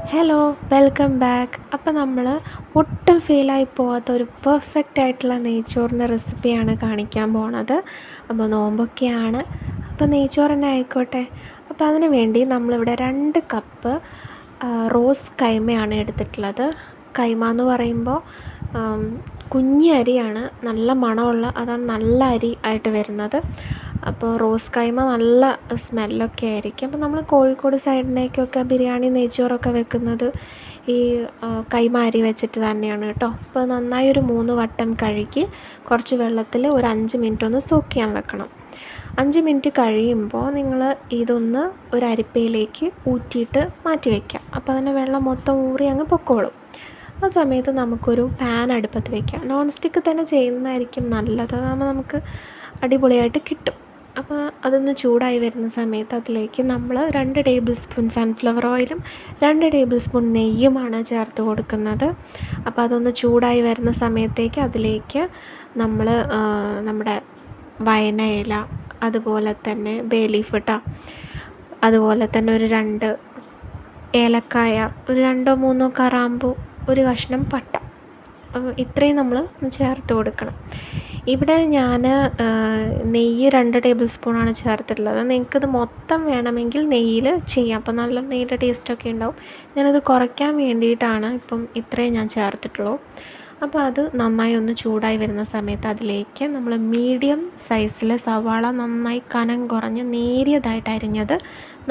Hello, welcome back. അപ്പോൾ നമ്മൾ ഒട്ടും ഫെയിലായി പോകാത്ത ഒരു പെർഫെക്റ്റ് ആയിട്ടുള്ള നെയ്ച്ചോറിൻ്റെ റെസിപ്പിയാണ് കാണിക്കാൻ പോണത്. അപ്പോൾ നോമ്പൊക്കെയാണ്, അപ്പോൾ നെയ്ച്ചോറ് തന്നെ ആയിക്കോട്ടെ. അപ്പോൾ അതിന് വേണ്ടി നമ്മളിവിടെ 2 കപ്പ് റോസ് കൈമയാണ് എടുത്തിട്ടുള്ളത്. കൈമ എന്ന് പറയുമ്പോൾ കുഞ്ഞി അരിയാണ്, നല്ല മണമുള്ള, അതാണ് നല്ല അരി ആയിട്ട് വരുന്നത്. അപ്പോൾ റോസ് കൈമ നല്ല സ്മെല്ലൊക്കെ ആയിരിക്കും. അപ്പോൾ നമ്മൾ കോഴിക്കോട് സൈഡിലേക്കൊക്കെ ബിരിയാണി നെയ്ച്ചോറൊക്കെ വെക്കുന്നത് ഈ കൈമ അരി വെച്ചിട്ട് തന്നെയാണ് കേട്ടോ. അപ്പോൾ നന്നായി ഒരു 3 വട്ടം കഴുകി കുറച്ച് വെള്ളത്തിൽ ഒരു 5 മിനിറ്റ് ഒന്ന് സോക്ക് ചെയ്യാൻ വെക്കണം. 5 മിനിറ്റ് കഴിയുമ്പോൾ നിങ്ങൾ ഇതൊന്ന് ഒരു അരിപ്പയിലേക്ക് ഊറ്റിയിട്ട് മാറ്റി വയ്ക്കുക. അപ്പോൾ അതിൻ്റെ വെള്ളം മൊത്തം ഊറി അങ്ങ് പൊക്കോളും. ആ സമയത്ത് നമുക്കൊരു പാൻ അടുപ്പത്ത് വയ്ക്കാം. നോൺ സ്റ്റിക്ക് തന്നെ ചെയ്യുന്നതായിരിക്കും നല്ലത്, അതാകുമ്പോൾ നമുക്ക് അടിപൊളിയായിട്ട് കിട്ടും. അപ്പോൾ അതൊന്ന് ചൂടായി വരുന്ന സമയത്ത് അതിലേക്ക് നമ്മൾ 2 ടേബിൾ സ്പൂൺ സൺഫ്ലവർ ഓയിലും 2 ടേബിൾ സ്പൂൺ നെയ്യുമാണ് ചേർത്ത് കൊടുക്കുന്നത്. അപ്പോൾ അതൊന്ന് ചൂടായി വരുന്ന സമയത്തേക്ക് അതിലേക്ക് നമ്മൾ നമ്മുടെ വയന ഇല, അതുപോലെ തന്നെ ബേ ലീഫ് ഇട്ട, അതുപോലെ തന്നെ ഒരു 2 ഏലക്കായ, ഒരു 2-3 കറാമ്പൂ, ഒരു കഷ്ണം പട്ട, ഇത്രയും നമ്മൾ ചേർത്ത് കൊടുക്കണം. ഇവിടെ ഞാൻ നെയ്യ് 2 ടേബിൾ സ്പൂണാണ് ചേർത്തിട്ടുള്ളത്. നിങ്ങൾക്കിത് മൊത്തം വേണമെങ്കിൽ നെയ്യിൽ ചെയ്യാം, അപ്പോൾ നല്ല നെയ്യുടെ ടേസ്റ്റൊക്കെ ഉണ്ടാവും. ഞാനത് കുറയ്ക്കാൻ വേണ്ടിയിട്ടാണ് ഇപ്പം ഇത്രയും ഞാൻ ചേർത്തിട്ടുള്ളൂ. അപ്പോൾ അത് നന്നായി ഒന്ന് ചൂടായി വരുന്ന സമയത്ത് അതിലേക്ക് നമ്മൾ മീഡിയം സൈസിലെ സവാള നന്നായി കനം കുറഞ്ഞ് നേരിയതായിട്ട് അരിഞ്ഞത്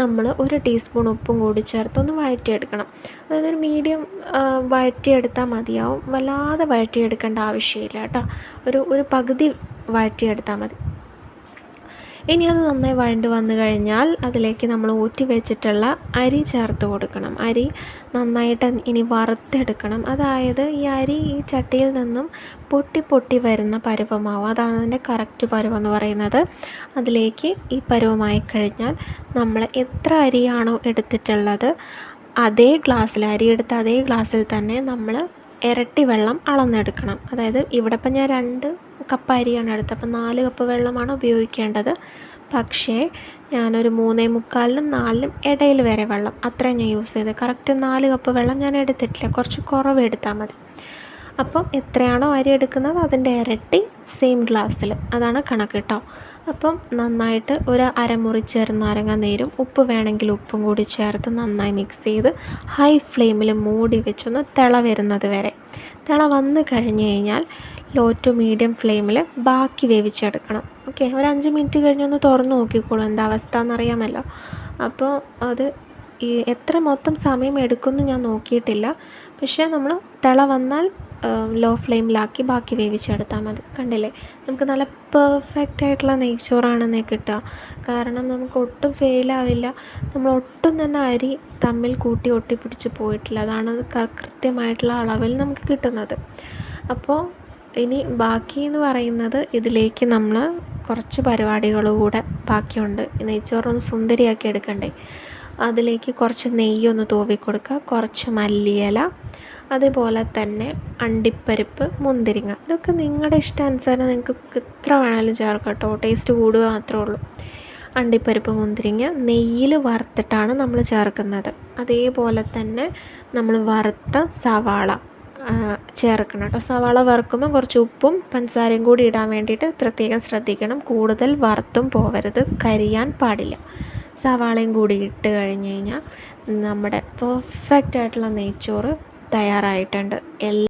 നമ്മൾ 1 ടീസ്പൂൺ ഉപ്പും കൂടി ചേർത്ത് ഒന്ന് വഴറ്റിയെടുക്കണം. അതായത് ഒരു മീഡിയം വഴറ്റിയെടുത്താൽ മതിയാവും, വല്ലാതെ വഴറ്റിയെടുക്കേണ്ട ആവശ്യമില്ല കേട്ടോ. ഒരു പകുതി വഴറ്റിയെടുത്താൽ മതി. ഇനി അത് നന്നായി വഴണ്ട് വന്നു കഴിഞ്ഞാൽ അതിലേക്ക് നമ്മൾ ഊറ്റി വെച്ചിട്ടുള്ള അരി ചേർത്ത് കൊടുക്കണം. അരി നന്നായിട്ട് ഇനി വറുത്തെടുക്കണം. അതായത് ഈ അരി ഈ ചട്ടിയിൽ നിന്നും പൊട്ടി പൊട്ടി വരുന്ന പരുവമാവും, അതാണ് അതിൻ്റെ കറക്റ്റ് പരുവം എന്ന് പറയുന്നത്. അതിലേക്ക് ഈ പരുവമായി കഴിഞ്ഞാൽ നമ്മൾ എത്ര അരിയാണോ എടുത്തിട്ടുള്ളത് അതേ ഗ്ലാസ്സിൽ, അരി എടുത്ത അതേ ഗ്ലാസ്സിൽ തന്നെ നമ്മൾ ഇരട്ടി വെള്ളം അളന്നെടുക്കണം. അതായത് ഇവിടെ ഇപ്പം ഞാൻ 2 കപ്പ് അരിയാണ് എടുത്തത്, അപ്പം 4 കപ്പ് വെള്ളമാണ് ഉപയോഗിക്കേണ്ടത്. പക്ഷേ ഞാനൊരു 3:45-നും 4-നും ഇടയിൽ വരെ വെള്ളം, അത്രയും ഞാൻ യൂസ് ചെയ്തത്. കറക്റ്റ് 4 കപ്പ് വെള്ളം ഞാൻ എടുത്തിട്ടില്ല, കുറച്ച് കുറവ് എടുത്താൽ മതി. അപ്പം എത്രയാണോ അരി എടുക്കുന്നത് അതിൻ്റെ ഇരട്ടി സെയിം ഗ്ലാസ്സിൽ, അതാണ് കണക്ക് കേട്ടോ. അപ്പം നന്നായിട്ട് ഒരു അരമുറി ചെറുനാരങ്ങ നീരും ഉപ്പ് വേണമെങ്കിൽ ഉപ്പും കൂടി ചേർത്ത് നന്നായി മിക്സ് ചെയ്ത് ഹൈ ഫ്ലെയിമിൽ മൂടി വെച്ചൊന്ന് തിള വരുന്നത് വരെ, തിള വന്ന് കഴിഞ്ഞ് കഴിഞ്ഞാൽ ലോ ടു മീഡിയം ഫ്ലെയിമിൽ ബാക്കി വേവിച്ചെടുക്കണം. ഓക്കെ, ഒരു 5 മിനിറ്റ് കഴിഞ്ഞൊന്ന് തുറന്ന് നോക്കിക്കോളൂ എന്താ അവസ്ഥ എന്നറിയാമല്ലോ. അപ്പോൾ അത് എത്ര മൊത്തം സമയം എടുക്കുമെന്ന് ഞാൻ നോക്കിയിട്ടില്ല, പക്ഷേ നമ്മൾ തിള വന്നാൽ ലോ ഫ്ലെയിമിലാക്കി ബാക്കി വേവിച്ചെടുത്താൽ മതി. കണ്ടില്ലേ, നമുക്ക് നല്ല പെർഫെക്റ്റ് ആയിട്ടുള്ള നെയ്ച്ചോറാണെന്നേ കിട്ടുക. കാരണം നമുക്ക് ഒട്ടും ഫെയിലാവില്ല, നമ്മൾ ഒട്ടും തന്നെ അരി തമ്മിൽ കൂട്ടി ഒട്ടിപ്പിടിച്ച് പോയിട്ടില്ല, അതാണ് കൃത്യമായിട്ടുള്ള അളവിൽ നമുക്ക് കിട്ടുന്നത്. അപ്പോൾ ഇനി ബാക്കി എന്ന് പറയുന്നത് ഇതിലേക്ക് നമ്മൾ കുറച്ച് പരിപാടികൾ കൂടെ ബാക്കിയുണ്ട്. നെയ്ച്ചോറൊന്ന് സുന്ദരിയാക്കി എടുക്കണ്ടേ, അതിലേക്ക് കുറച്ച് നെയ്യൊന്ന് തൂവി കൊടുക്കുക, കുറച്ച് മല്ലിയില, അതേപോലെ തന്നെ അണ്ടിപ്പരിപ്പ്, മുന്തിരിങ്ങ, ഇതൊക്കെ നിങ്ങളുടെ ഇഷ്ടാനുസരണം നിങ്ങൾക്ക് എത്ര വേണമെങ്കിലും ചേർക്കാം കേട്ടോ, ടേസ്റ്റ് കൂടുക മാത്രമേ ഉള്ളൂ. അണ്ടിപ്പരിപ്പ്, മുന്തിരിങ്ങ നെയ്യിൽ വറുത്തിട്ടാണ് നമ്മൾ ചേർക്കുന്നത്. അതേപോലെ തന്നെ നമ്മൾ വറുത്ത സവാള ചേർക്കണം കേട്ടോ. സവാള വറുക്കുമ്പോൾ കുറച്ച് ഉപ്പും പഞ്ചസാരയും കൂടി ഇടാൻ വേണ്ടിയിട്ട് പ്രത്യേകം ശ്രദ്ധിക്കണം. കൂടുതൽ വറുത്തും പോകരുത്, കരിയാൻ പാടില്ല. സവാളയും കൂടി ഇട്ട് കഴിഞ്ഞ് കഴിഞ്ഞാൽ നമ്മുടെ പെർഫെക്റ്റ് ആയിട്ടുള്ള നെയ്ച്ചോറ് തയ്യാറായിട്ടുണ്ട്.